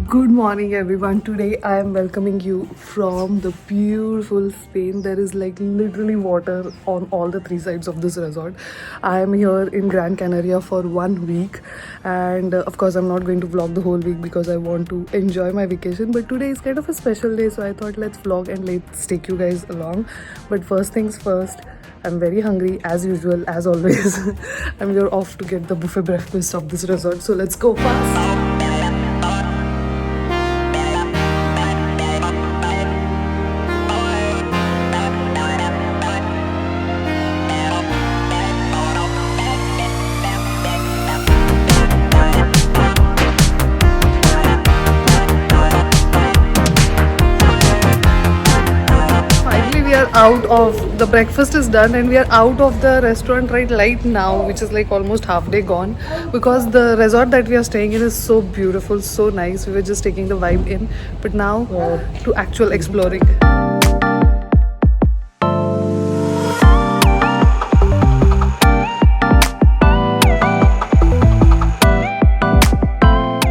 Good morning, everyone. Today I am welcoming you from the beautiful Spain. There is like literally water on all the three sides of this resort. I am here in Gran Canaria for 1 week, and of course, I'm not going to vlog the whole week because I want to enjoy my vacation. But today is kind of a special day, so I thought let's vlog and let's take you guys along. But first things first, I'm very hungry as usual, as always. I'm here off to get the buffet breakfast of this resort, so let's go fast. Out of the breakfast is done and we are out of the restaurant right now, which is like almost half day gone, because the resort that we are staying in is so beautiful, so nice. We were just taking the vibe in, but now to actual exploring.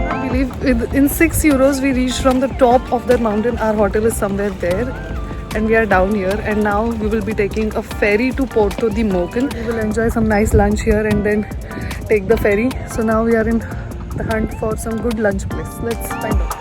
I believe in €6 we reached from the top of the mountain. Our hotel is somewhere there and we are down here, and now we will be taking a ferry to Porto de Morgan. We will enjoy some nice lunch here and then take the ferry. So now we are in the hunt for some good lunch place. Let's find out.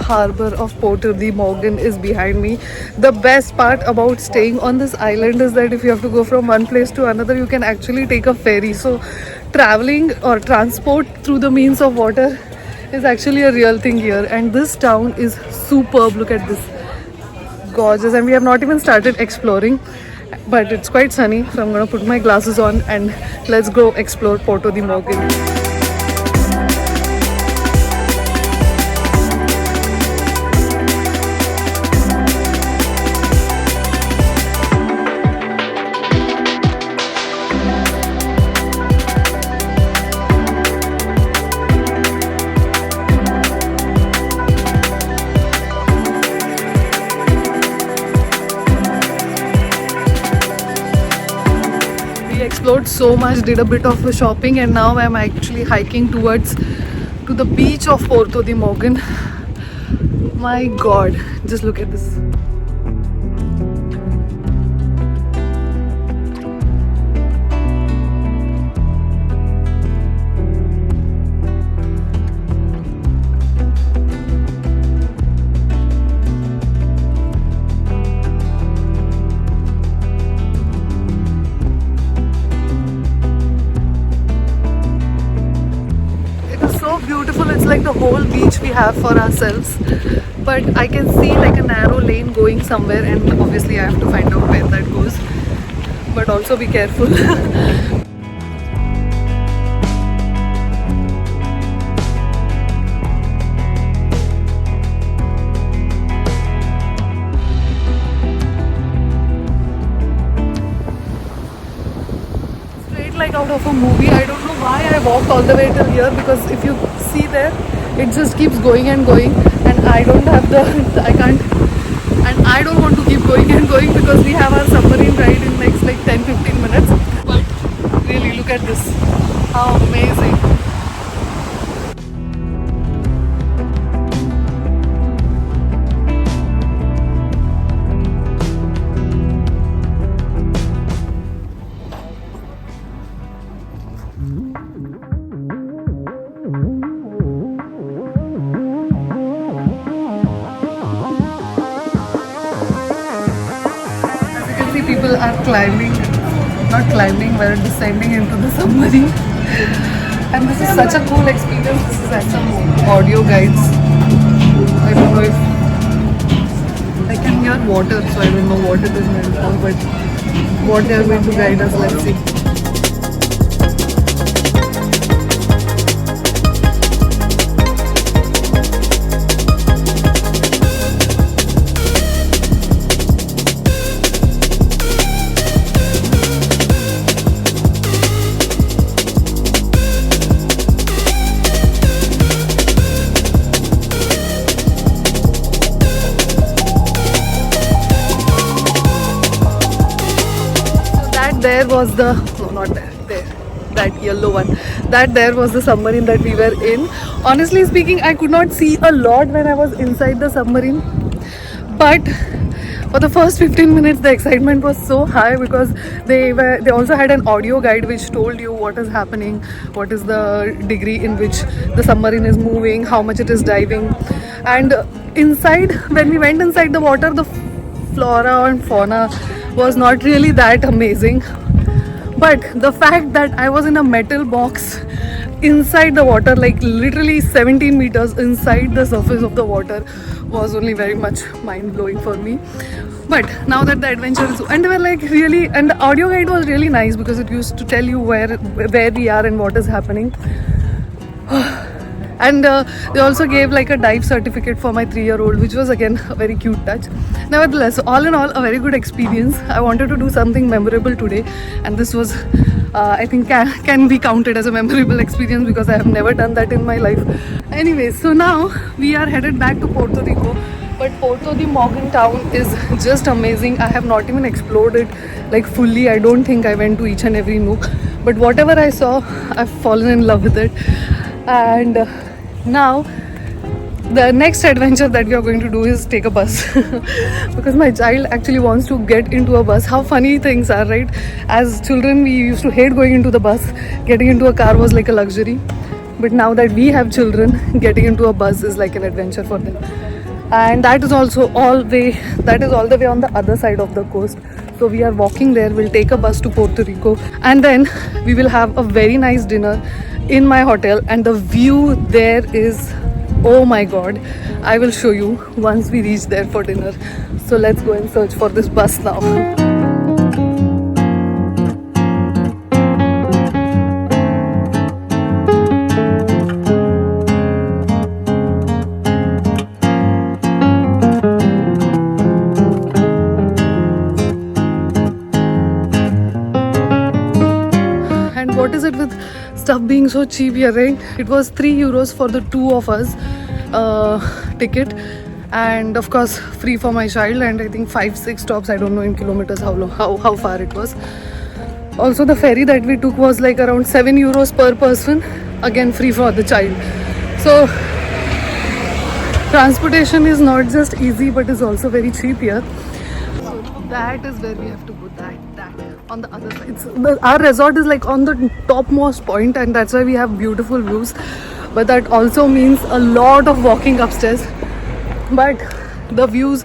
Harbor of Porto de Morgan is behind me. The best part about staying on this island is that if you have to go from one place to another, you can actually take a ferry. So traveling or transport through the means of water is actually a real thing here, and this town is superb. Look at this, gorgeous. And we have not even started exploring, but it's quite sunny, so I'm gonna put my glasses on and let's go explore Porto de Morgan. Explored so much, did a bit of shopping, and now I'm actually hiking towards to the beach of Porto de Morgan. My god, just look at this. Beautiful. It's like the whole beach we have for ourselves, but I can see like a narrow lane going somewhere, and obviously I have to find out where that goes, but also be careful. Straight like out of a movie. I don't know why I walked all the way till here, because if you see there, it just keeps going and going, and I don't have I can't, and I don't want to keep going and going because we have our submarine ride in next like 10-15 minutes. But really, look at this, how amazing. People are climbing, not climbing, we're descending into the submarine. And this is such a cool experience. This is like some audio guides. water, so I don't know what it is meant for, but what they are going to guide us, let's see. There was the no, not there, that yellow one. That there was the submarine that we were in. Honestly speaking, I could not see a lot when I was inside the submarine, but for the first 15 minutes the excitement was so high because they also had an audio guide which told you what is happening, what is the degree in which the submarine is moving, how much it is diving. And inside, when we went inside the water, the flora and fauna was not really that amazing, but the fact that I was in a metal box inside the water, like literally 17 meters inside the surface of the water, was only very much mind-blowing for me. But now that the adventure is, and they were like really, and the audio guide was really nice because it used to tell you where we are and what is happening. And they also gave like a dive certificate for my 3-year-old, which was again a very cute touch. Nevertheless, all in all, a very good experience. I wanted to do something memorable today, and this was I think can be counted as a memorable experience because I have never done that in my life. Anyways, so now we are headed back to Puerto Rico, but Puerto de Morgan town is just amazing. I have not even explored it like fully. I don't think I went to each and every nook, but whatever I saw, I've fallen in love with it. And now the next adventure that we are going to do is take a bus because my child actually wants to get into a bus. How funny things are, right? As children, we used to hate going into the bus. Getting into a car was like a luxury, but now that we have children, getting into a bus is like an adventure for them. And that is also all the way on the other side of the coast. So we are walking there. We'll take a bus to Puerto Rico, and then we will have a very nice dinner in my hotel. And the view there is, oh my god, I will show you once we reach there for dinner. So let's go and search for this bus now. What is it with stuff being so cheap here, right? It was 3 euros for the two of us ticket, and of course free for my child, and I think 5-6 stops, I don't know in kilometers how far it was. Also the ferry that we took was like around 7 euros per person, again free for the child. So transportation is not just easy but is also very cheap here. So that is where we have to go, that on the other side. Our resort is like on the topmost point, and that's why we have beautiful views, but that also means a lot of walking upstairs. But the views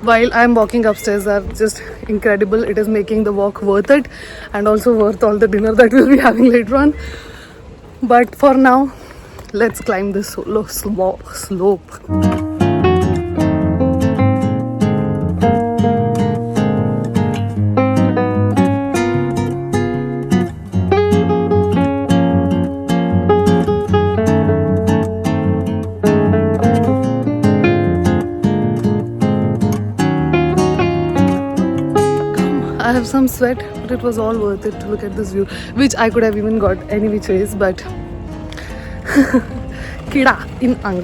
while I'm walking upstairs are just incredible. It is making the walk worth it, and also worth all the dinner that we'll be having later on. But for now, let's climb this slope. I have some sweat, but it was all worth it to look at this view, which I could have even got any which ways, but kida in ang.